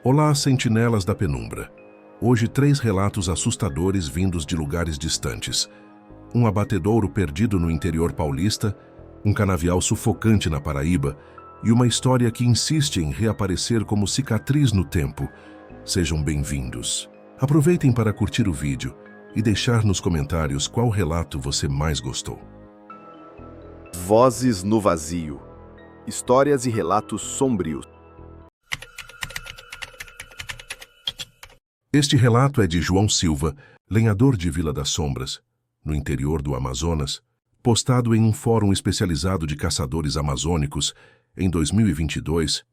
Olá, sentinelas da penumbra. Hoje 3 relatos assustadores vindos de lugares distantes. Um abatedouro perdido no interior paulista, um canavial sufocante na Paraíba e uma história que insiste em reaparecer como cicatriz no tempo. Sejam bem-vindos. Aproveitem para curtir o vídeo e deixar nos comentários qual relato você mais gostou. Vozes no vazio. Histórias e relatos sombrios. Este relato é de João Silva, lenhador de Vila das Sombras, no interior do Amazonas, postado em um fórum especializado de caçadores amazônicos em 2022.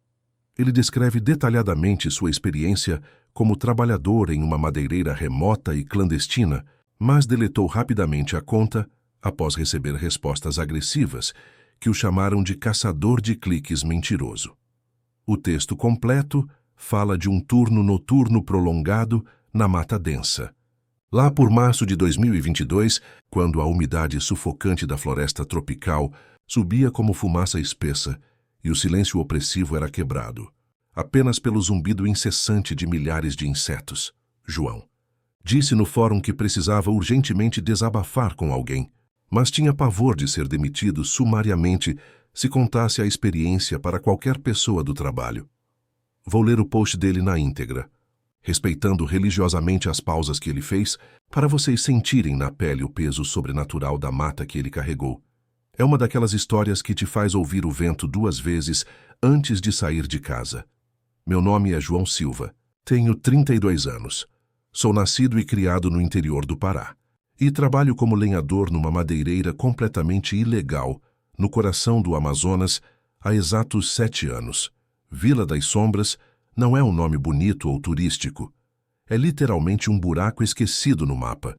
Ele descreve detalhadamente sua experiência como trabalhador em uma madeireira remota e clandestina, mas deletou rapidamente a conta após receber respostas agressivas que o chamaram de caçador de cliques mentiroso. O texto completo fala de um turno noturno prolongado na mata densa. Lá por março de 2022, quando a umidade sufocante da floresta tropical subia como fumaça espessa e o silêncio opressivo era quebrado, apenas pelo zumbido incessante de milhares de insetos, João disse no fórum que precisava urgentemente desabafar com alguém, mas tinha pavor de ser demitido sumariamente se contasse a experiência para qualquer pessoa do trabalho. Vou ler o post dele na íntegra, respeitando religiosamente as pausas que ele fez, para vocês sentirem na pele o peso sobrenatural da mata que ele carregou. É uma daquelas histórias que te faz ouvir o vento 2 vezes antes de sair de casa. Meu nome é João Silva, tenho 32 anos. Sou nascido e criado no interior do Pará. E trabalho como lenhador numa madeireira completamente ilegal, no coração do Amazonas, há exatos 7 anos. Vila das Sombras não é um nome bonito ou turístico. É literalmente um buraco esquecido no mapa.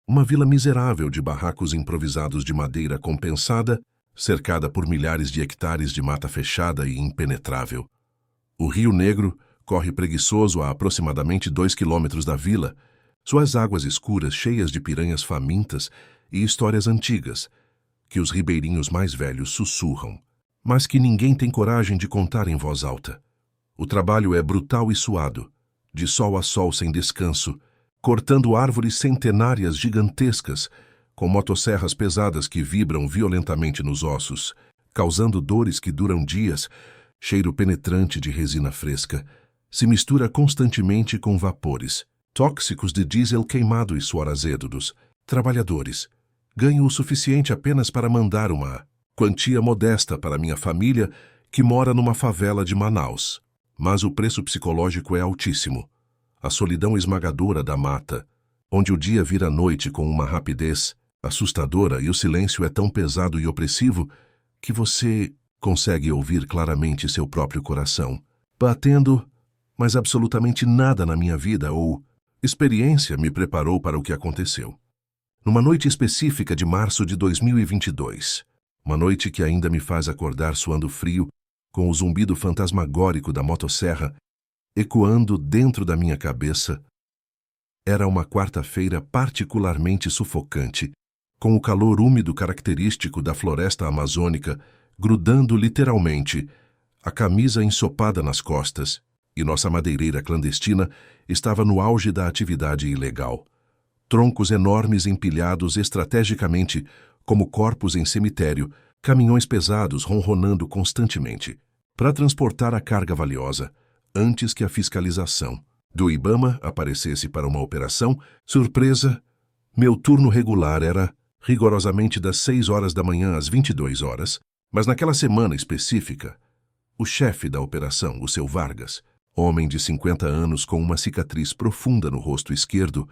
Uma vila miserável de barracos improvisados de madeira compensada, cercada por milhares de hectares de mata fechada e impenetrável. O Rio Negro corre preguiçoso a aproximadamente 2 quilômetros da vila, suas águas escuras cheias de piranhas famintas e histórias antigas, que os ribeirinhos mais velhos sussurram, mas que ninguém tem coragem de contar em voz alta. O trabalho é brutal e suado, de sol a sol sem descanso, cortando árvores centenárias gigantescas, com motosserras pesadas que vibram violentamente nos ossos, causando dores que duram dias. Cheiro penetrante de resina fresca se mistura constantemente com vapores tóxicos de diesel queimado e suor azedo dos trabalhadores. Ganho o suficiente apenas para mandar uma quantia modesta para minha família, que mora numa favela de Manaus. Mas o preço psicológico é altíssimo. A solidão esmagadora da mata, onde o dia vira noite com uma rapidez assustadora e o silêncio é tão pesado e opressivo que você consegue ouvir claramente seu próprio coração batendo, mas absolutamente nada na minha vida ou experiência me preparou para o que aconteceu. Numa noite específica de março de 2022, uma noite que ainda me faz acordar suando frio, com o zumbido fantasmagórico da motosserra ecoando dentro da minha cabeça. Era uma quarta-feira particularmente sufocante, com o calor úmido característico da floresta amazônica grudando literalmente, a camisa ensopada nas costas, e nossa madeireira clandestina estava no auge da atividade ilegal. Troncos enormes empilhados estrategicamente, como corpos em cemitério, caminhões pesados ronronando constantemente, para transportar a carga valiosa, antes que a fiscalização do IBAMA aparecesse para uma operação surpresa. Meu turno regular era rigorosamente das 6 horas da manhã às 22 horas, mas naquela semana específica, o chefe da operação, o seu Vargas, homem de 50 anos com uma cicatriz profunda no rosto esquerdo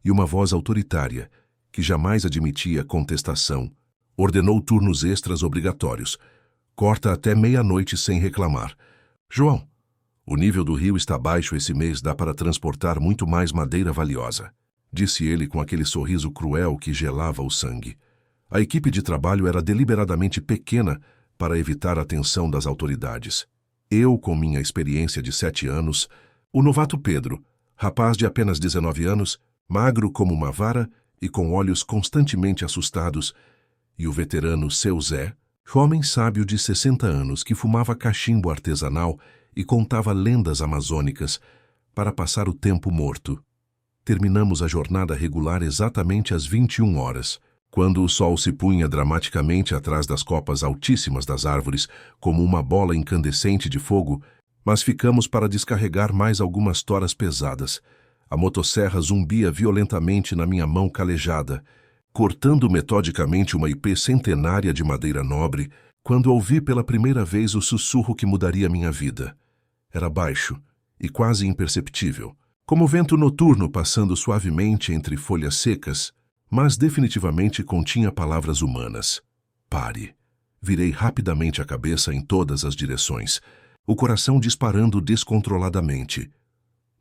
e uma voz autoritária, que jamais admitia contestação, ordenou turnos extras obrigatórios. Corta até meia-noite sem reclamar. João, o nível do rio está baixo esse mês, dá para transportar muito mais madeira valiosa, disse ele com aquele sorriso cruel que gelava o sangue. A equipe de trabalho era deliberadamente pequena para evitar a atenção das autoridades. Eu, com minha experiência de 7 anos, o novato Pedro, rapaz de apenas 19 anos, magro como uma vara e com olhos constantemente assustados, e o veterano seu Zé, homem sábio de 60 anos que fumava cachimbo artesanal e contava lendas amazônicas, para passar o tempo morto. Terminamos a jornada regular exatamente às 21 horas, quando o sol se punha dramaticamente atrás das copas altíssimas das árvores, como uma bola incandescente de fogo, mas ficamos para descarregar mais algumas toras pesadas. A motosserra zumbia violentamente na minha mão calejada, cortando metodicamente uma ipê centenária de madeira nobre, quando ouvi pela primeira vez o sussurro que mudaria minha vida. Era baixo e quase imperceptível, como vento noturno passando suavemente entre folhas secas, mas definitivamente continha palavras humanas. Pare. Virei rapidamente a cabeça em todas as direções, o coração disparando descontroladamente.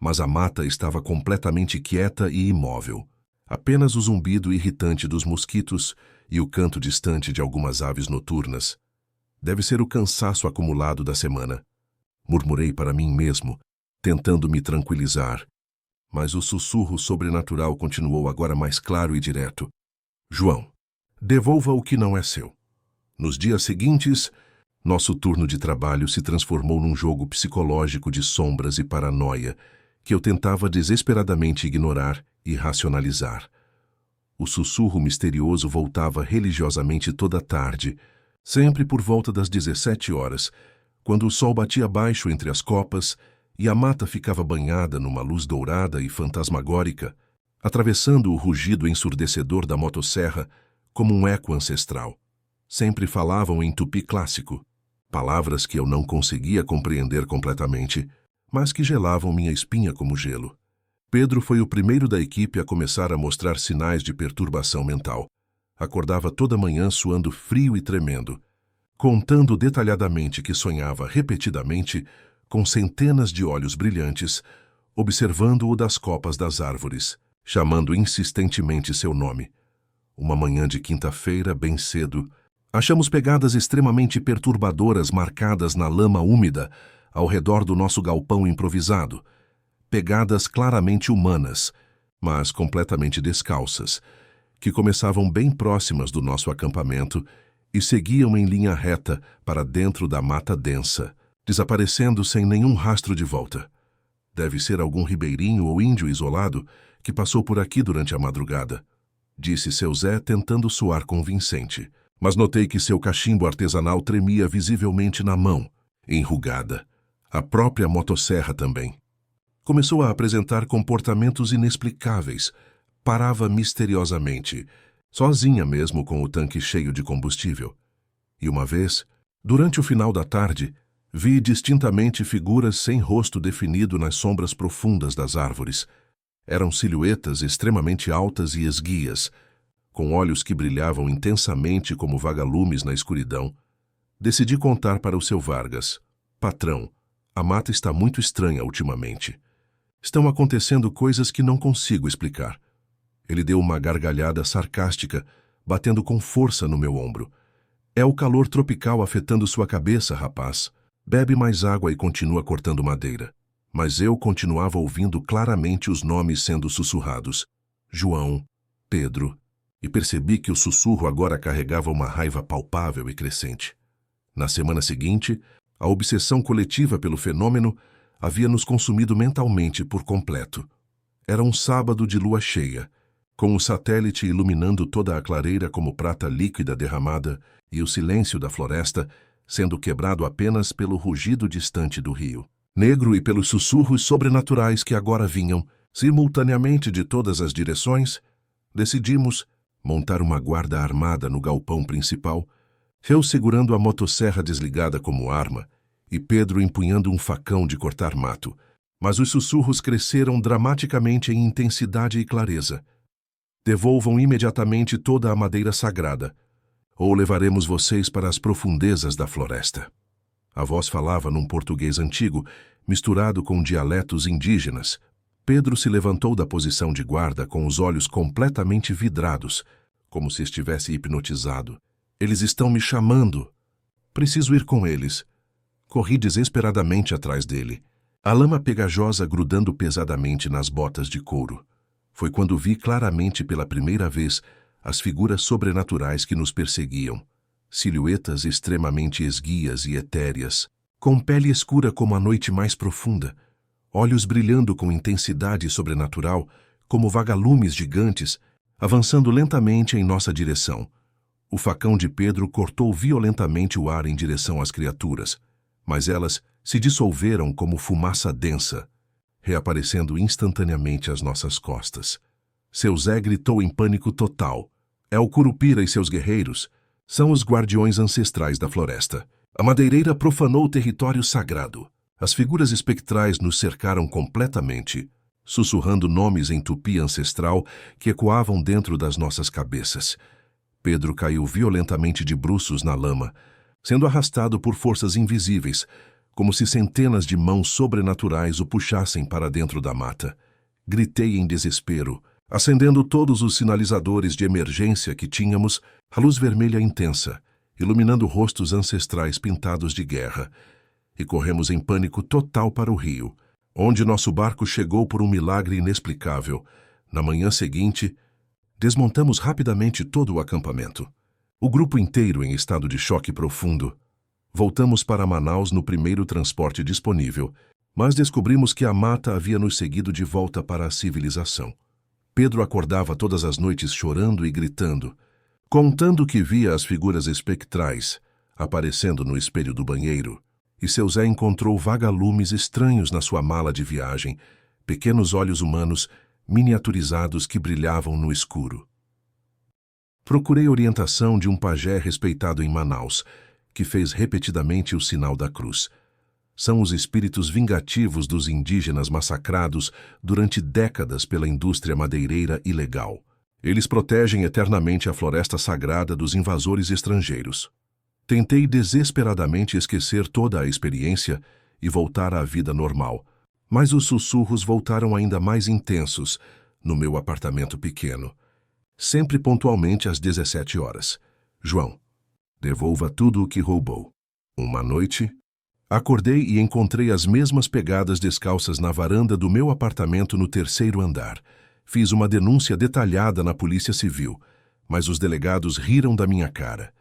Mas a mata estava completamente quieta e imóvel. Apenas o zumbido irritante dos mosquitos e o canto distante de algumas aves noturnas. Deve ser o cansaço acumulado da semana. Murmurei para mim mesmo, tentando me tranquilizar. Mas o sussurro sobrenatural continuou agora mais claro e direto. João, devolva o que não é seu. Nos dias seguintes, nosso turno de trabalho se transformou num jogo psicológico de sombras e paranoia que eu tentava desesperadamente ignorar e racionalizar. O sussurro misterioso voltava religiosamente toda tarde, sempre por volta das 17 horas, quando o sol batia baixo entre as copas e a mata ficava banhada numa luz dourada e fantasmagórica, atravessando o rugido ensurdecedor da motosserra como um eco ancestral. Sempre falavam em tupi clássico, palavras que eu não conseguia compreender completamente, mas que gelavam minha espinha como gelo. Pedro foi o primeiro da equipe a começar a mostrar sinais de perturbação mental. Acordava toda manhã suando frio e tremendo, contando detalhadamente que sonhava repetidamente com centenas de olhos brilhantes, observando-o das copas das árvores, chamando insistentemente seu nome. Uma manhã de quinta-feira, bem cedo, achamos pegadas extremamente perturbadoras marcadas na lama úmida ao redor do nosso galpão improvisado. Pegadas claramente humanas, mas completamente descalças, que começavam bem próximas do nosso acampamento e seguiam em linha reta para dentro da mata densa, desaparecendo sem nenhum rastro de volta. Deve ser algum ribeirinho ou índio isolado que passou por aqui durante a madrugada, disse seu Zé tentando soar convincente, mas notei que seu cachimbo artesanal tremia visivelmente na mão, enrugada. A própria motosserra também. Começou a apresentar comportamentos inexplicáveis. Parava misteriosamente, sozinha mesmo com o tanque cheio de combustível. E uma vez, durante o final da tarde, vi distintamente figuras sem rosto definido nas sombras profundas das árvores. Eram silhuetas extremamente altas e esguias, com olhos que brilhavam intensamente como vagalumes na escuridão. Decidi contar para o seu Vargas. Patrão, a mata está muito estranha ultimamente. Estão acontecendo coisas que não consigo explicar. Ele deu uma gargalhada sarcástica, batendo com força no meu ombro. É o calor tropical afetando sua cabeça, rapaz. Bebe mais água e continua cortando madeira. Mas eu continuava ouvindo claramente os nomes sendo sussurrados. João, Pedro, e percebi que o sussurro agora carregava uma raiva palpável e crescente. Na semana seguinte, a obsessão coletiva pelo fenômeno havia nos consumido mentalmente por completo. Era um sábado de lua cheia, com o satélite iluminando toda a clareira como prata líquida derramada e o silêncio da floresta sendo quebrado apenas pelo rugido distante do rio. Negro e pelos sussurros sobrenaturais que agora vinham, simultaneamente de todas as direções, decidimos montar uma guarda armada no galpão principal, eu segurando a motosserra desligada como arma e Pedro empunhando um facão de cortar mato. Mas os sussurros cresceram dramaticamente em intensidade e clareza. Devolvam imediatamente toda a madeira sagrada, ou levaremos vocês para as profundezas da floresta. A voz falava num português antigo, misturado com dialetos indígenas. Pedro se levantou da posição de guarda com os olhos completamente vidrados, como se estivesse hipnotizado. Eles estão me chamando. Preciso ir com eles. Corri desesperadamente atrás dele, a lama pegajosa grudando pesadamente nas botas de couro. Foi quando vi claramente pela primeira vez as figuras sobrenaturais que nos perseguiam, silhuetas extremamente esguias e etéreas, com pele escura como a noite mais profunda, olhos brilhando com intensidade sobrenatural, como vagalumes gigantes, avançando lentamente em nossa direção. O facão de Pedro cortou violentamente o ar em direção às criaturas, mas elas se dissolveram como fumaça densa, reaparecendo instantaneamente às nossas costas. Seu Zé gritou em pânico total. É o Curupira e seus guerreiros. São os guardiões ancestrais da floresta. A madeireira profanou o território sagrado. As figuras espectrais nos cercaram completamente, sussurrando nomes em tupi ancestral que ecoavam dentro das nossas cabeças. Pedro caiu violentamente de bruços na lama, sendo arrastado por forças invisíveis, como se centenas de mãos sobrenaturais o puxassem para dentro da mata. Gritei em desespero, acendendo todos os sinalizadores de emergência que tínhamos, a luz vermelha intensa, iluminando rostos ancestrais pintados de guerra, e corremos em pânico total para o rio, onde nosso barco chegou por um milagre inexplicável. Na manhã seguinte, desmontamos rapidamente todo o acampamento. O grupo inteiro em estado de choque profundo. Voltamos para Manaus no primeiro transporte disponível, mas descobrimos que a mata havia nos seguido de volta para a civilização. Pedro acordava todas as noites chorando e gritando, contando que via as figuras espectrais aparecendo no espelho do banheiro, e seu Zé encontrou vagalumes estranhos na sua mala de viagem, pequenos olhos humanos miniaturizados que brilhavam no escuro. Procurei orientação de um pajé respeitado em Manaus, que fez repetidamente o sinal da cruz. São os espíritos vingativos dos indígenas massacrados durante décadas pela indústria madeireira ilegal. Eles protegem eternamente a floresta sagrada dos invasores estrangeiros. Tentei desesperadamente esquecer toda a experiência e voltar à vida normal, mas os sussurros voltaram ainda mais intensos no meu apartamento pequeno. Sempre pontualmente às 17 horas. João, devolva tudo o que roubou. Uma noite, acordei e encontrei as mesmas pegadas descalças na varanda do meu apartamento no 3º andar. Fiz uma denúncia detalhada na Polícia Civil, mas os delegados riram da minha cara.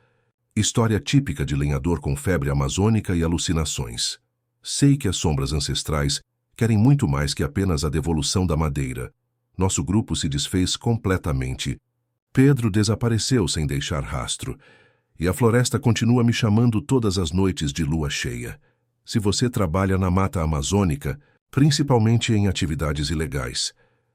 História típica de lenhador com febre amazônica e alucinações. Sei que as sombras ancestrais querem muito mais que apenas a devolução da madeira. Nosso grupo se desfez completamente. Pedro desapareceu sem deixar rastro, e a floresta continua me chamando todas as noites de lua cheia. Se você trabalha na mata amazônica, principalmente em atividades ilegais,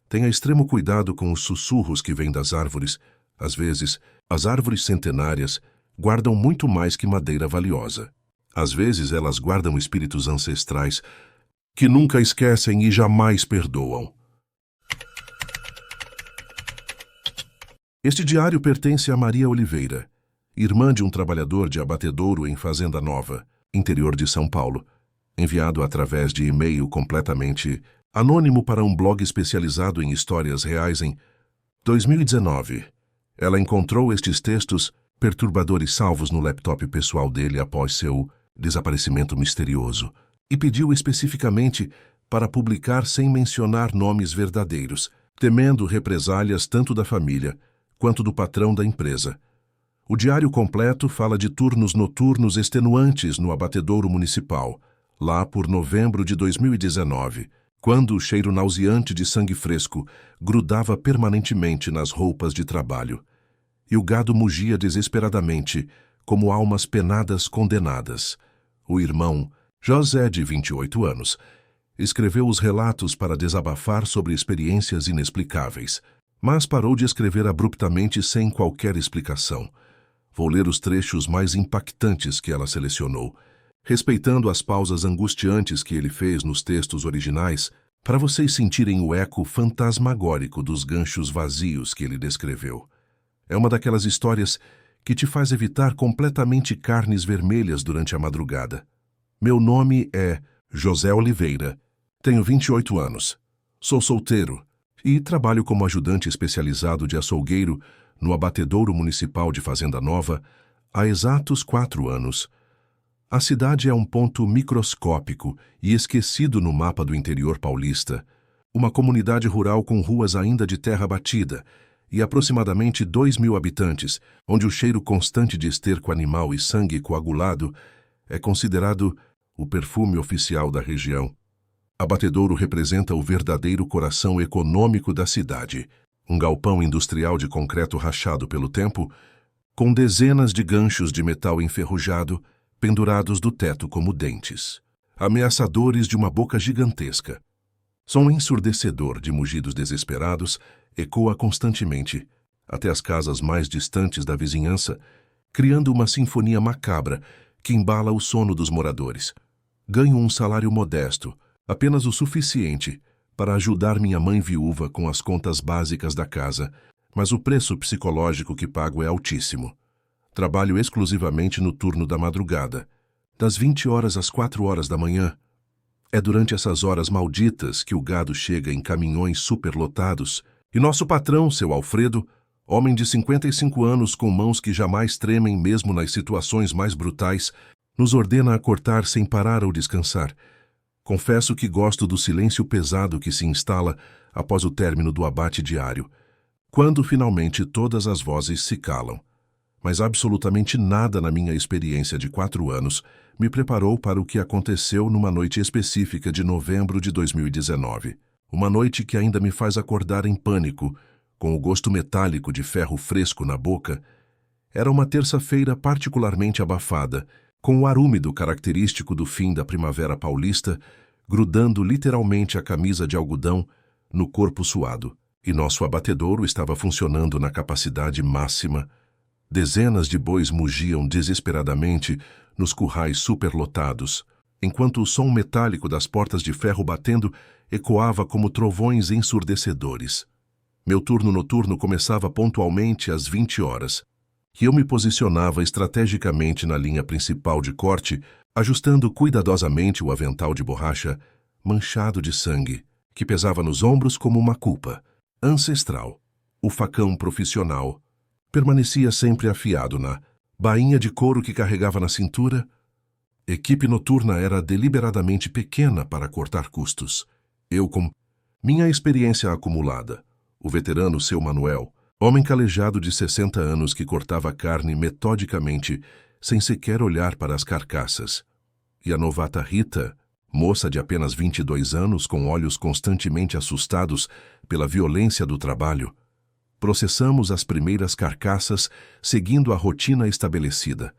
tenha extremo cuidado com os sussurros que vêm das árvores. Às vezes, as árvores centenárias guardam muito mais que madeira valiosa. Às vezes, elas guardam espíritos ancestrais que nunca esquecem e jamais perdoam. Este diário pertence a Maria Oliveira, irmã de um trabalhador de abatedouro em Fazenda Nova, interior de São Paulo, enviado através de e-mail completamente anônimo para um blog especializado em histórias reais em 2019. Ela encontrou estes textos perturbadores salvos no laptop pessoal dele após seu desaparecimento misterioso e pediu especificamente para publicar sem mencionar nomes verdadeiros, temendo represálias tanto da família quanto do patrão da empresa. O diário completo fala de turnos noturnos extenuantes no abatedouro municipal, lá por novembro de 2019, quando o cheiro nauseante de sangue fresco grudava permanentemente nas roupas de trabalho, e o gado mugia desesperadamente, como almas penadas condenadas. O irmão, José, de 28 anos, escreveu os relatos para desabafar sobre experiências inexplicáveis, mas parou de escrever abruptamente sem qualquer explicação. Vou ler os trechos mais impactantes que ela selecionou, respeitando as pausas angustiantes que ele fez nos textos originais, para vocês sentirem o eco fantasmagórico dos ganchos vazios que ele descreveu. É uma daquelas histórias que te faz evitar completamente carnes vermelhas durante a madrugada. Meu nome é José Oliveira, tenho 28 anos, sou solteiro e trabalho como ajudante especializado de açougueiro no abatedouro municipal de Fazenda Nova há exatos 4 anos. A cidade é um ponto microscópico e esquecido no mapa do interior paulista, uma comunidade rural com ruas ainda de terra batida e aproximadamente 2.000 habitantes, onde o cheiro constante de esterco animal e sangue coagulado é considerado o perfume oficial da região. Abatedouro representa o verdadeiro coração econômico da cidade. Um galpão industrial de concreto rachado pelo tempo, com dezenas de ganchos de metal enferrujado pendurados do teto como dentes, ameaçadores de uma boca gigantesca. Som ensurdecedor de mugidos desesperados ecoa constantemente até as casas mais distantes da vizinhança, criando uma sinfonia macabra que embala o sono dos moradores. Ganho um salário modesto, apenas o suficiente para ajudar minha mãe viúva com as contas básicas da casa, mas o preço psicológico que pago é altíssimo. Trabalho exclusivamente no turno da madrugada, das 20 horas às 4 horas da manhã. É durante essas horas malditas que o gado chega em caminhões superlotados e nosso patrão, seu Alfredo, homem de 55 anos com mãos que jamais tremem mesmo nas situações mais brutais, nos ordena a cortar sem parar ou descansar. Confesso que gosto do silêncio pesado que se instala após o término do abate diário, quando finalmente todas as vozes se calam. Mas absolutamente nada na minha experiência de 4 anos me preparou para o que aconteceu numa noite específica de novembro de 2019. Uma noite que ainda me faz acordar em pânico, com o gosto metálico de ferro fresco na boca. Era uma terça-feira particularmente abafada, com o ar úmido característico do fim da primavera paulista, grudando literalmente a camisa de algodão no corpo suado. E nosso abatedouro estava funcionando na capacidade máxima. Dezenas de bois mugiam desesperadamente nos currais superlotados, enquanto o som metálico das portas de ferro batendo ecoava como trovões ensurdecedores. Meu turno noturno começava pontualmente às 20 horas, e eu me posicionava estrategicamente na linha principal de corte, ajustando cuidadosamente o avental de borracha manchado de sangue, que pesava nos ombros como uma culpa ancestral. O facão profissional permanecia sempre afiado na bainha de couro que carregava na cintura. Equipe noturna era deliberadamente pequena para cortar custos. Eu, com minha experiência acumulada, o veterano seu Manuel, homem calejado de 60 anos que cortava carne metodicamente, sem sequer olhar para as carcaças, e a novata Rita, moça de apenas 22 anos com olhos constantemente assustados pela violência do trabalho. Processamos as primeiras carcaças seguindo a rotina estabelecida.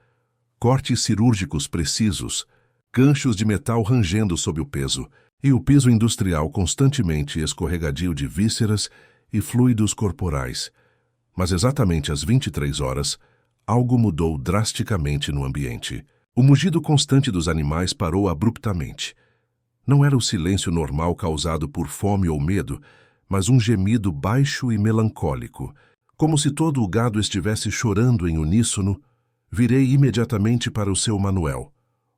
Cortes cirúrgicos precisos, ganchos de metal rangendo sob o peso, e o piso industrial constantemente escorregadio de vísceras e fluidos corporais. Mas exatamente às 23 horas, algo mudou drasticamente no ambiente. O mugido constante dos animais parou abruptamente. Não era o silêncio normal causado por fome ou medo, mas um gemido baixo e melancólico, como se todo o gado estivesse chorando em uníssono. Virei imediatamente para o seu Manuel.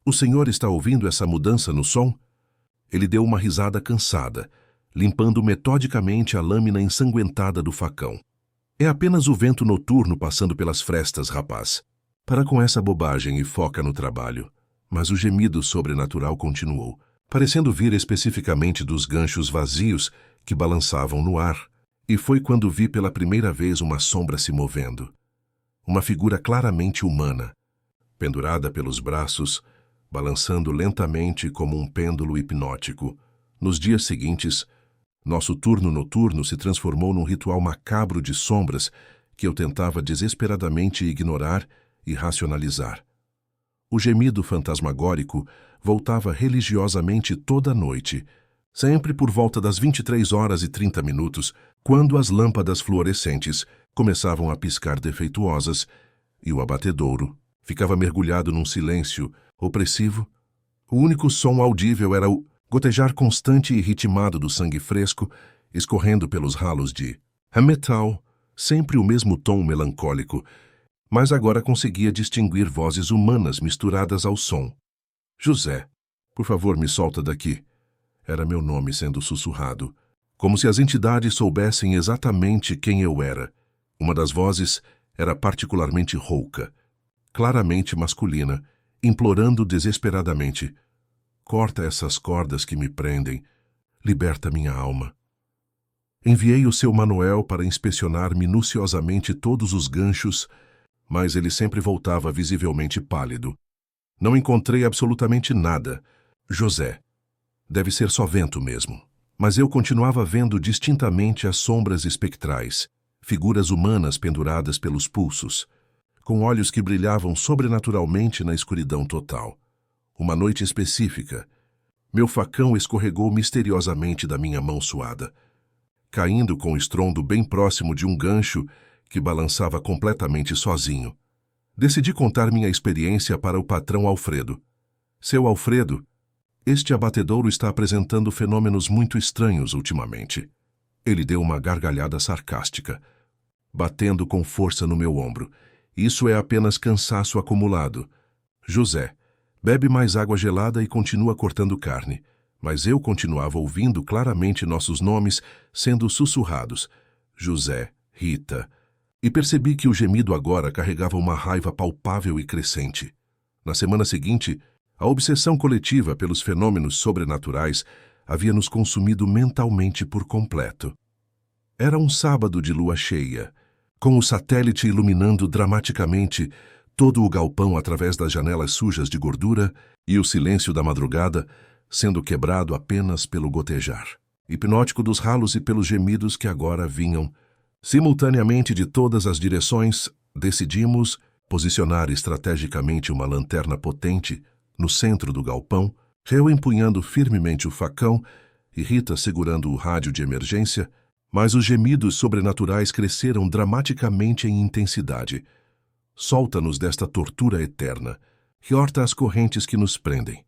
O senhor está ouvindo essa mudança no som? Ele deu uma risada cansada, limpando metodicamente a lâmina ensanguentada do facão. É apenas o vento noturno passando pelas frestas, rapaz. Para com essa bobagem e foca no trabalho. Mas o gemido sobrenatural continuou, parecendo vir especificamente dos ganchos vazios que balançavam no ar, e foi quando vi pela primeira vez uma sombra se movendo. Uma figura claramente humana, pendurada pelos braços, balançando lentamente como um pêndulo hipnótico. Nos dias seguintes, nosso turno noturno se transformou num ritual macabro de sombras que eu tentava desesperadamente ignorar e racionalizar. O gemido fantasmagórico voltava religiosamente toda noite, sempre por volta das 23h30, quando as lâmpadas fluorescentes começavam a piscar defeituosas e o abatedouro ficava mergulhado num silêncio opressivo. O único som audível era o gotejar constante e ritmado do sangue fresco escorrendo pelos ralos de metal, sempre o mesmo tom melancólico, mas agora conseguia distinguir vozes humanas misturadas ao som. José, por favor, me solta daqui. Era meu nome sendo sussurrado, como se as entidades soubessem exatamente quem eu era. Uma das vozes era particularmente rouca, claramente masculina, implorando desesperadamente: corta essas cordas que me prendem, liberta minha alma. Enviei o seu Manuel para inspecionar minuciosamente todos os ganchos, mas ele sempre voltava visivelmente pálido. Não encontrei absolutamente nada. José, Deve ser só vento mesmo. Mas eu continuava vendo distintamente as sombras espectrais, figuras humanas penduradas pelos pulsos, com olhos que brilhavam sobrenaturalmente na escuridão total. Uma noite específica, meu facão escorregou misteriosamente da minha mão suada, caindo com estrondo bem próximo de um gancho que balançava completamente sozinho. Decidi contar minha experiência para o patrão Alfredo. Seu Alfredo, este abatedouro está apresentando fenômenos muito estranhos ultimamente. Ele deu uma gargalhada sarcástica, batendo com força no meu ombro. Isso é apenas cansaço acumulado. José, bebe mais água gelada e continua cortando carne. Mas eu continuava ouvindo claramente nossos nomes sendo sussurrados. José, Rita. E percebi que o gemido agora carregava uma raiva palpável e crescente. Na semana seguinte, a obsessão coletiva pelos fenômenos sobrenaturais havia nos consumido mentalmente por completo. Era um sábado de lua cheia, com o satélite iluminando dramaticamente todo o galpão através das janelas sujas de gordura e o silêncio da madrugada sendo quebrado apenas pelo gotejar, hipnótico dos ralos e pelos gemidos que agora vinham simultaneamente de todas as direções. Decidimos posicionar estrategicamente uma lanterna potente no centro do galpão, eu empunhando firmemente o facão e Rita segurando o rádio de emergência, mas os gemidos sobrenaturais cresceram dramaticamente em intensidade. Solta-nos desta tortura eterna, corta as correntes que nos prendem.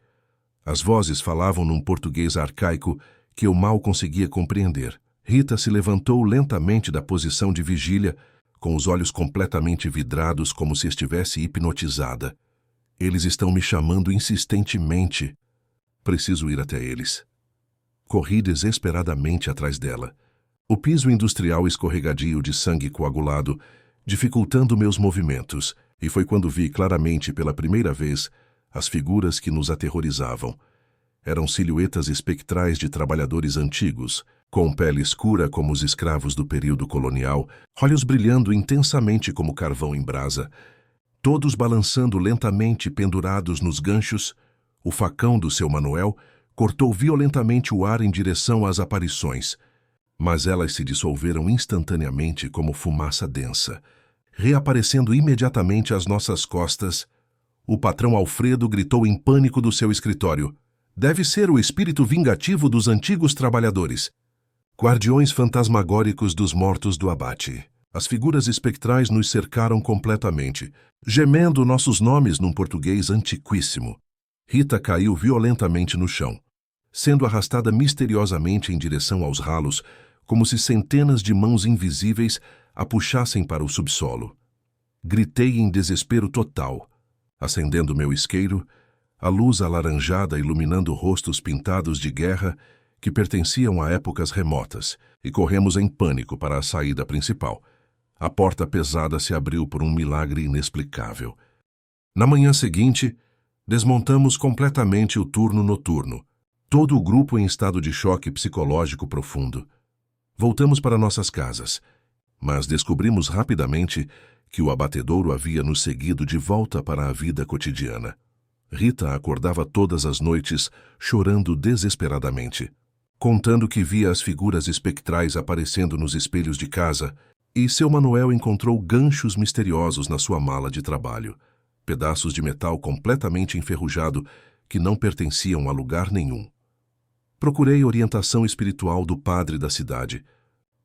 As vozes falavam num português arcaico que eu mal conseguia compreender. Rita se levantou lentamente da posição de vigília, com os olhos completamente vidrados como se estivesse hipnotizada. Eles estão me chamando insistentemente. Preciso ir até eles. Corri desesperadamente atrás dela. O piso industrial escorregadio de sangue coagulado, dificultando meus movimentos, e foi quando vi claramente pela primeira vez as figuras que nos aterrorizavam. Eram silhuetas espectrais de trabalhadores antigos, com pele escura como os escravos do período colonial, olhos brilhando intensamente como carvão em brasa, todos balançando lentamente pendurados nos ganchos. O facão do seu Manuel cortou violentamente o ar em direção às aparições, mas elas se dissolveram instantaneamente como fumaça densa, reaparecendo imediatamente às nossas costas. O patrão Alfredo gritou em pânico do seu escritório. Deve ser o espírito vingativo dos antigos trabalhadores. Guardiões fantasmagóricos dos mortos do abate. As figuras espectrais nos cercaram completamente, gemendo nossos nomes num português antiquíssimo. Rita caiu violentamente no chão, sendo arrastada misteriosamente em direção aos ralos, como se centenas de mãos invisíveis a puxassem para o subsolo. Gritei em desespero total, acendendo meu isqueiro, a luz alaranjada iluminando rostos pintados de guerra que pertenciam a épocas remotas, e corremos em pânico para a saída principal. A porta pesada se abriu por um milagre inexplicável. Na manhã seguinte, desmontamos completamente o turno noturno, todo o grupo em estado de choque psicológico profundo. Voltamos para nossas casas, mas descobrimos rapidamente que o abatedouro havia nos seguido de volta para a vida cotidiana. Rita acordava todas as noites chorando desesperadamente, contando que via as figuras espectrais aparecendo nos espelhos de casa, e seu Manuel encontrou ganchos misteriosos na sua mala de trabalho, pedaços de metal completamente enferrujado que não pertenciam a lugar nenhum. Procurei orientação espiritual do padre da cidade,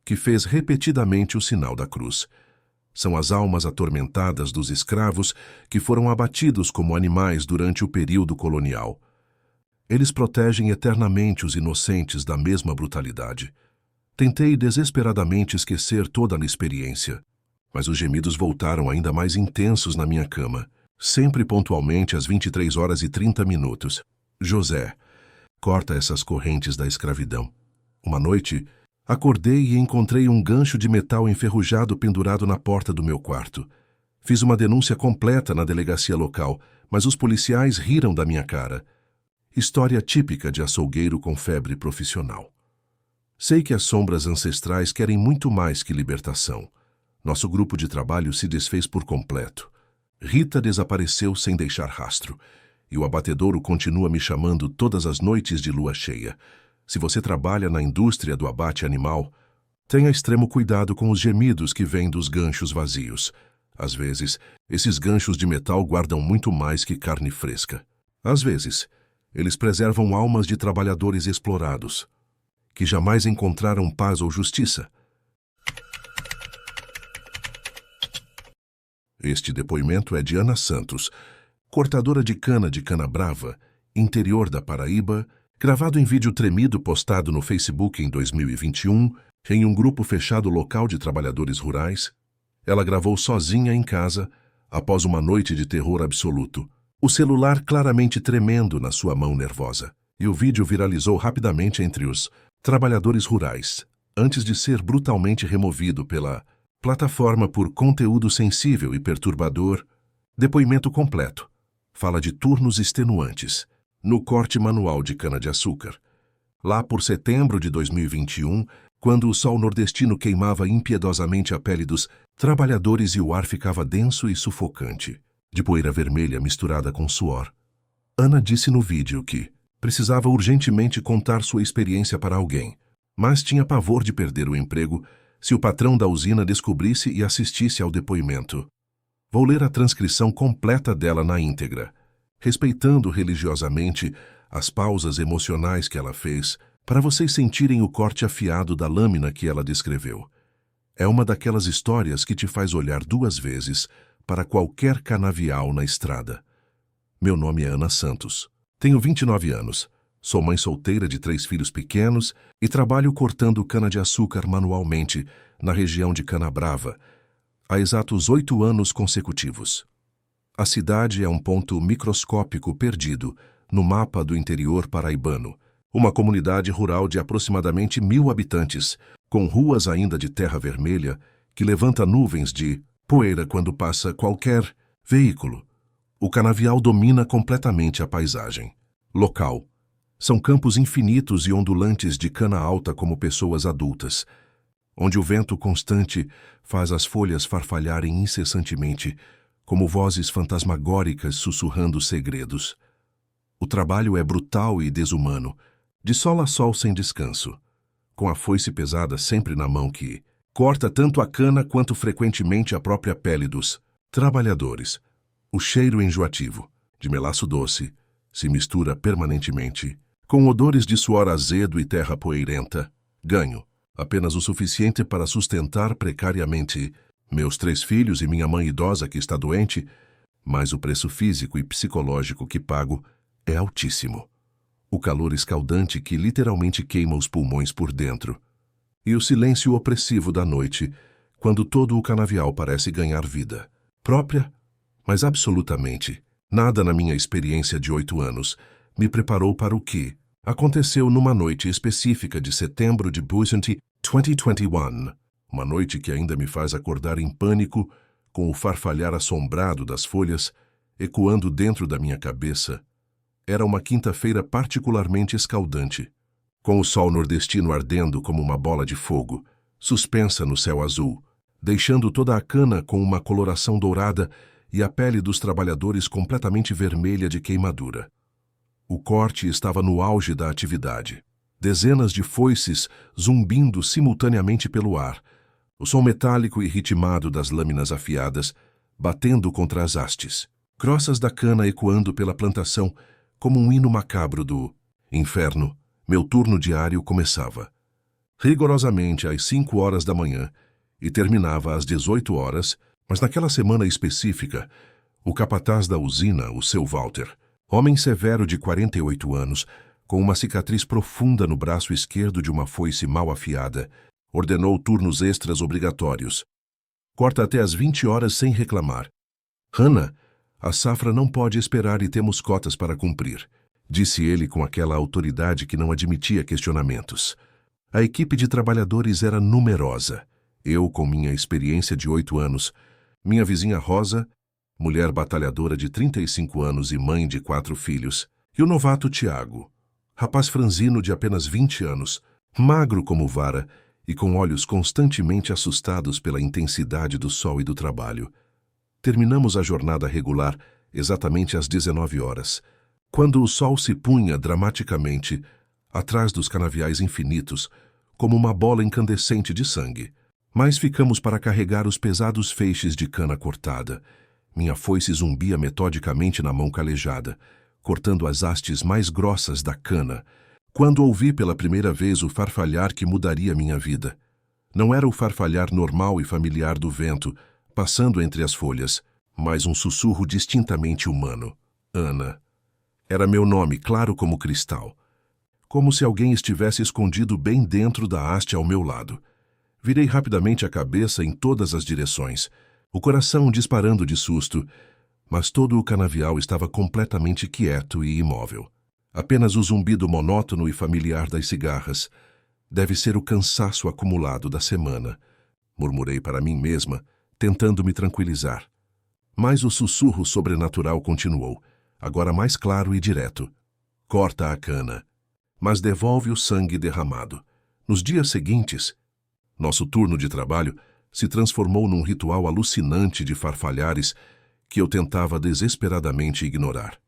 que fez repetidamente o sinal da cruz. São as almas atormentadas dos escravos que foram abatidos como animais durante o período colonial. Eles protegem eternamente os inocentes da mesma brutalidade. Tentei desesperadamente esquecer toda a experiência, mas os gemidos voltaram ainda mais intensos na minha cama, sempre pontualmente às 23h30. José, corta essas correntes da escravidão. Uma noite, acordei e encontrei um gancho de metal enferrujado pendurado na porta do meu quarto. Fiz uma denúncia completa na delegacia local, mas os policiais riram da minha cara. História típica de açougueiro com febre profissional. Sei que as sombras ancestrais querem muito mais que libertação. Nosso grupo de trabalho se desfez por completo. Rita desapareceu sem deixar rastro, e o abatedouro continua me chamando todas as noites de lua cheia. Se você trabalha na indústria do abate animal, tenha extremo cuidado com os gemidos que vêm dos ganchos vazios. Às vezes, esses ganchos de metal guardam muito mais que carne fresca. Às vezes, eles preservam almas de trabalhadores explorados, que jamais encontraram paz ou justiça. Este depoimento é de Ana Santos, cortadora de cana brava, interior da Paraíba, gravado em vídeo tremido postado no Facebook em 2021, em um grupo fechado local de trabalhadores rurais. Ela gravou sozinha em casa, após uma noite de terror absoluto, o celular claramente tremendo na sua mão nervosa. E o vídeo viralizou rapidamente entre os trabalhadores rurais, antes de ser brutalmente removido pela plataforma por conteúdo sensível e perturbador. Depoimento completo. Fala de turnos extenuantes no corte manual de cana-de-açúcar. Lá por setembro de 2021, quando o sol nordestino queimava impiedosamente a pele dos trabalhadores e o ar ficava denso e sufocante, de poeira vermelha misturada com suor. Ana disse no vídeo que precisava urgentemente contar sua experiência para alguém, mas tinha pavor de perder o emprego se o patrão da usina descobrisse e assistisse ao depoimento. Vou ler a transcrição completa dela na íntegra, respeitando religiosamente as pausas emocionais que ela fez, para vocês sentirem o corte afiado da lâmina que ela descreveu. É uma daquelas histórias que te faz olhar duas vezes para qualquer canavial na estrada. Meu nome é Ana Santos. Tenho 29 anos. Sou mãe solteira de 3 filhos pequenos e trabalho cortando cana-de-açúcar manualmente na região de Canabrava há exatos 8 anos consecutivos. A cidade é um ponto microscópico perdido no mapa do interior paraibano, uma comunidade rural de aproximadamente 1.000 habitantes, com ruas ainda de terra vermelha que levanta nuvens de poeira quando passa qualquer veículo. O canavial domina completamente a paisagem. Local. São campos infinitos e ondulantes de cana alta como pessoas adultas, onde o vento constante faz as folhas farfalharem incessantemente, como vozes fantasmagóricas sussurrando segredos. O trabalho é brutal e desumano, de sol a sol sem descanso, com a foice pesada sempre na mão que corta tanto a cana quanto frequentemente a própria pele dos trabalhadores. O cheiro enjoativo, de melaço doce, se mistura permanentemente com odores de suor azedo e terra poeirenta. Ganho apenas o suficiente para sustentar precariamente meus 3 filhos e minha mãe idosa que está doente, mas o preço físico e psicológico que pago é altíssimo. O calor escaldante que literalmente queima os pulmões por dentro. E o silêncio opressivo da noite, quando todo o canavial parece ganhar vida própria, mas absolutamente nada na minha experiência de 8 anos me preparou para o que aconteceu numa noite específica de setembro de 2021, uma noite que ainda me faz acordar em pânico, com o farfalhar assombrado das folhas ecoando dentro da minha cabeça. Era uma quinta-feira particularmente escaldante, com o sol nordestino ardendo como uma bola de fogo, suspensa no céu azul, deixando toda a cana com uma coloração dourada e a pele dos trabalhadores completamente vermelha de queimadura. O corte estava no auge da atividade. Dezenas de foices zumbindo simultaneamente pelo ar, o som metálico e ritmado das lâminas afiadas batendo contra as hastes, croças da cana ecoando pela plantação como um hino macabro do inferno. Meu turno diário começava rigorosamente às 5 horas da manhã e terminava às 18 horas, mas naquela semana específica, o capataz da usina, o seu Walter, homem severo de 48 anos, com uma cicatriz profunda no braço esquerdo de uma foice mal afiada, ordenou turnos extras obrigatórios. Corta até às 20 horas sem reclamar. Hannah, a safra não pode esperar e temos cotas para cumprir, disse ele com aquela autoridade que não admitia questionamentos. A equipe de trabalhadores era numerosa. Eu, com minha experiência de 8 anos, minha vizinha Rosa, mulher batalhadora de 35 anos e mãe de 4 filhos, e o novato Tiago, rapaz franzino de apenas 20 anos, magro como vara e com olhos constantemente assustados pela intensidade do sol e do trabalho. Terminamos a jornada regular exatamente às 19 horas, Quando o sol se punha dramaticamente atrás dos canaviais infinitos, como uma bola incandescente de sangue, mas ficamos para carregar os pesados feixes de cana cortada. Minha foice zumbia metodicamente na mão calejada, cortando as hastes mais grossas da cana, quando ouvi pela primeira vez o farfalhar que mudaria minha vida. Não era o farfalhar normal e familiar do vento, passando entre as folhas, mas um sussurro distintamente humano. Ana. Era meu nome, claro como cristal. Como se alguém estivesse escondido bem dentro da haste ao meu lado. Virei rapidamente a cabeça em todas as direções, o coração disparando de susto, mas todo o canavial estava completamente quieto e imóvel. Apenas o zumbido monótono e familiar das cigarras. Deve ser o cansaço acumulado da semana, murmurei para mim mesma, tentando me tranquilizar. Mas o sussurro sobrenatural continuou, agora mais claro e direto. Corta a cana, mas devolve o sangue derramado. Nos dias seguintes, nosso turno de trabalho se transformou num ritual alucinante de farfalhares que eu tentava desesperadamente ignorar.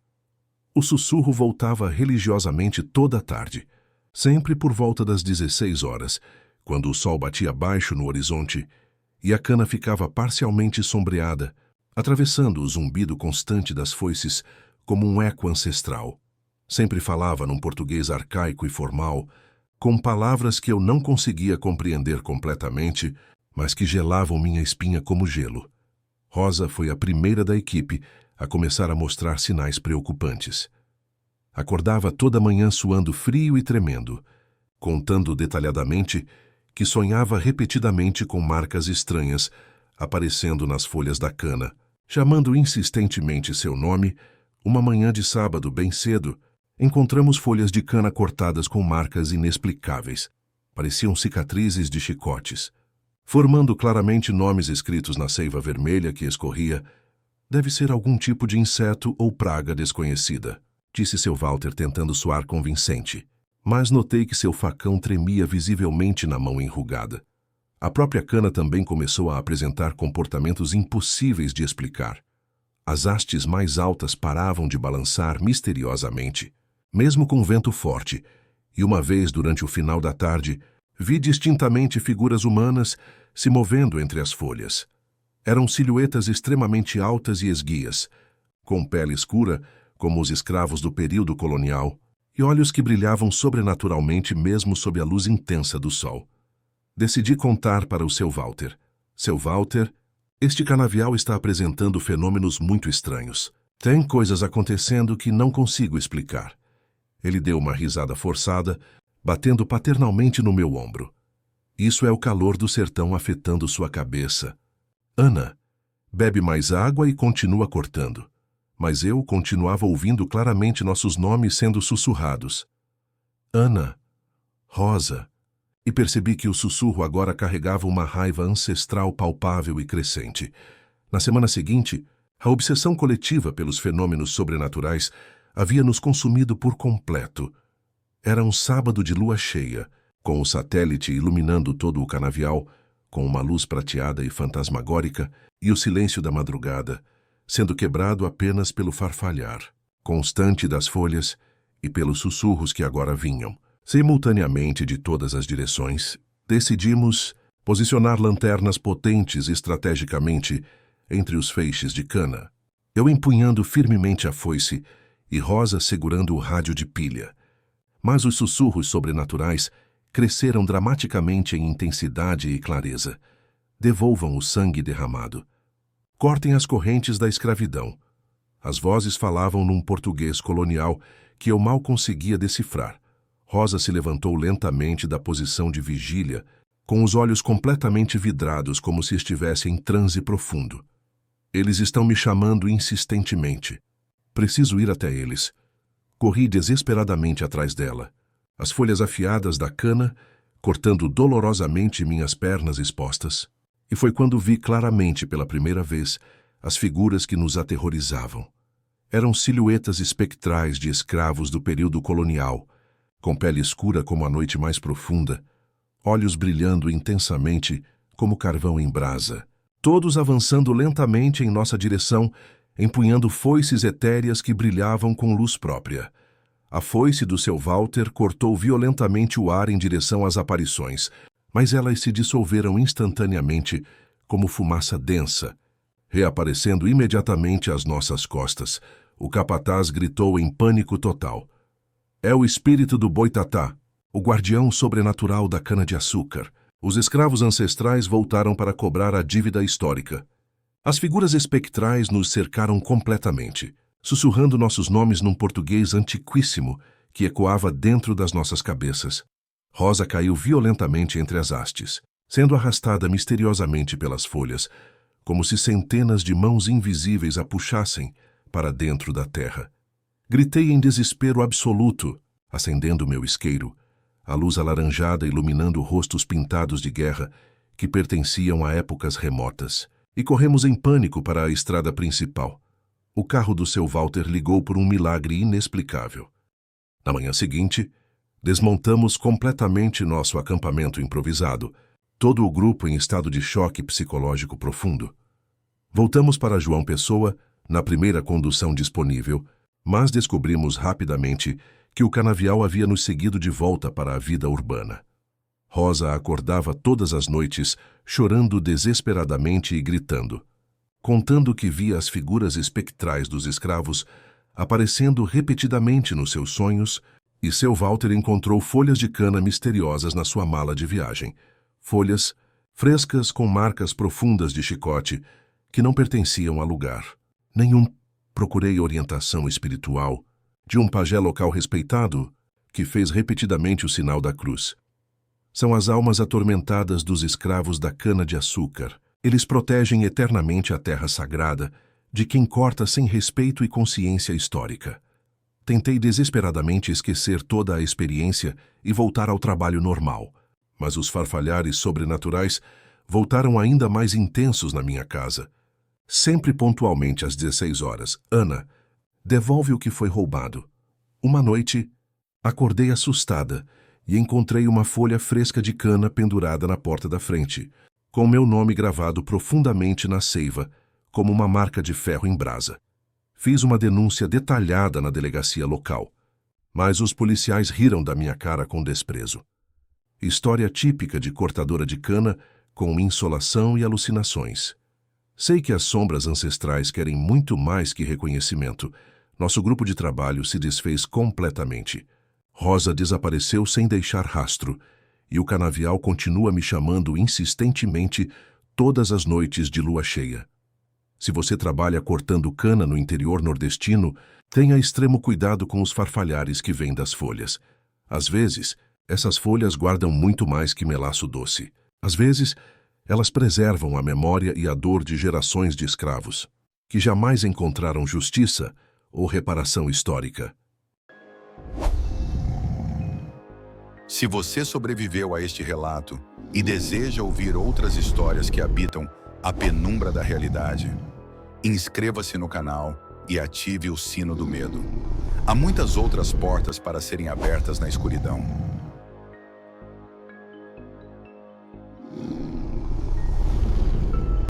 O sussurro voltava religiosamente toda a tarde, sempre por volta das 16 horas, quando o sol batia baixo no horizonte e a cana ficava parcialmente sombreada, atravessando o zumbido constante das foices como um eco ancestral. Sempre falava num português arcaico e formal, com palavras que eu não conseguia compreender completamente, mas que gelavam minha espinha como gelo. Rosa foi a primeira da equipe a começar a mostrar sinais preocupantes. Acordava toda manhã suando frio e tremendo, contando detalhadamente que sonhava repetidamente com marcas estranhas aparecendo nas folhas da cana. Chamando insistentemente seu nome, uma manhã de sábado bem cedo, encontramos folhas de cana cortadas com marcas inexplicáveis. Pareciam cicatrizes de chicotes, formando claramente nomes escritos na seiva vermelha que escorria. Deve ser algum tipo de inseto ou praga desconhecida, disse seu Walter tentando soar convincente, mas notei que seu facão tremia visivelmente na mão enrugada. A própria cana também começou a apresentar comportamentos impossíveis de explicar. As hastes mais altas paravam de balançar misteriosamente, mesmo com vento forte, e uma vez durante o final da tarde, vi distintamente figuras humanas se movendo entre as folhas. Eram silhuetas extremamente altas e esguias, com pele escura, como os escravos do período colonial, e olhos que brilhavam sobrenaturalmente mesmo sob a luz intensa do sol. Decidi contar para o seu Walter. Seu Walter, este canavial está apresentando fenômenos muito estranhos. Tem coisas acontecendo que não consigo explicar. Ele deu uma risada forçada, batendo paternalmente no meu ombro. Isso é o calor do sertão afetando sua cabeça. Ana, bebe mais água e continua cortando. Mas eu continuava ouvindo claramente nossos nomes sendo sussurrados. Ana, Rosa, e percebi que o sussurro agora carregava uma raiva ancestral palpável e crescente. Na semana seguinte, a obsessão coletiva pelos fenômenos sobrenaturais havia nos consumido por completo. Era um sábado de lua cheia, com o satélite iluminando todo o canavial, com uma luz prateada e fantasmagórica, e o silêncio da madrugada, sendo quebrado apenas pelo farfalhar constante das folhas e pelos sussurros que agora vinham. Simultaneamente de todas as direções, decidimos posicionar lanternas potentes estrategicamente entre os feixes de cana, eu empunhando firmemente a foice e Rosa segurando o rádio de pilha. Mas os sussurros sobrenaturais cresceram dramaticamente em intensidade e clareza. Devolvam o sangue derramado. Cortem as correntes da escravidão. As vozes falavam num português colonial que eu mal conseguia decifrar. Rosa se levantou lentamente da posição de vigília, com os olhos completamente vidrados como se estivesse em transe profundo. Eles estão me chamando insistentemente. Preciso ir até eles. Corri desesperadamente atrás dela, as folhas afiadas da cana cortando dolorosamente minhas pernas expostas. E foi quando vi claramente pela primeira vez as figuras que nos aterrorizavam. Eram silhuetas espectrais de escravos do período colonial, com pele escura como a noite mais profunda, olhos brilhando intensamente como carvão em brasa, todos avançando lentamente em nossa direção empunhando foices etéreas que brilhavam com luz própria. A foice do seu Walter cortou violentamente o ar em direção às aparições, mas elas se dissolveram instantaneamente como fumaça densa. Reaparecendo imediatamente às nossas costas, o capataz gritou em pânico total. É o espírito do Boitatá, o guardião sobrenatural da cana-de-açúcar. Os escravos ancestrais voltaram para cobrar a dívida histórica. As figuras espectrais nos cercaram completamente, sussurrando nossos nomes num português antiquíssimo que ecoava dentro das nossas cabeças. Rosa caiu violentamente entre as hastes, sendo arrastada misteriosamente pelas folhas, como se centenas de mãos invisíveis a puxassem para dentro da terra. Gritei em desespero absoluto, acendendo meu isqueiro, a luz alaranjada iluminando rostos pintados de guerra que pertenciam a épocas remotas, e corremos em pânico para a estrada principal. O carro do seu Walter ligou por um milagre inexplicável. Na manhã seguinte, desmontamos completamente nosso acampamento improvisado, todo o grupo em estado de choque psicológico profundo. Voltamos para João Pessoa, na primeira condução disponível, mas descobrimos rapidamente que o canavial havia nos seguido de volta para a vida urbana. Rosa acordava todas as noites, chorando desesperadamente e gritando, contando que via as figuras espectrais dos escravos aparecendo repetidamente nos seus sonhos, e seu Walter encontrou folhas de cana misteriosas na sua mala de viagem. Folhas frescas com marcas profundas de chicote que não pertenciam a lugar nenhum. Procurei orientação espiritual de um pajé local respeitado que fez repetidamente o sinal da cruz. São as almas atormentadas dos escravos da cana-de-açúcar. Eles protegem eternamente a terra sagrada de quem corta sem respeito e consciência histórica. Tentei desesperadamente esquecer toda a experiência e voltar ao trabalho normal, mas os farfalhares sobrenaturais voltaram ainda mais intensos na minha casa. Sempre pontualmente às 16 horas. Ana, devolve o que foi roubado. Uma noite, acordei assustada e encontrei uma folha fresca de cana pendurada na porta da frente, com meu nome gravado profundamente na seiva, como uma marca de ferro em brasa. Fiz uma denúncia detalhada na delegacia local, mas os policiais riram da minha cara com desprezo. História típica de cortadora de cana com insolação e alucinações. Sei que as sombras ancestrais querem muito mais que reconhecimento. Nosso grupo de trabalho se desfez completamente. Rosa desapareceu sem deixar rastro, e o canavial continua me chamando insistentemente todas as noites de lua cheia. Se você trabalha cortando cana no interior nordestino, tenha extremo cuidado com os farfalhares que vêm das folhas. Às vezes, essas folhas guardam muito mais que melaço doce. Às vezes, elas preservam a memória e a dor de gerações de escravos, que jamais encontraram justiça ou reparação histórica. Se você sobreviveu a este relato e deseja ouvir outras histórias que habitam a penumbra da realidade, inscreva-se no canal e ative o sino do medo. Há muitas outras portas para serem abertas na escuridão.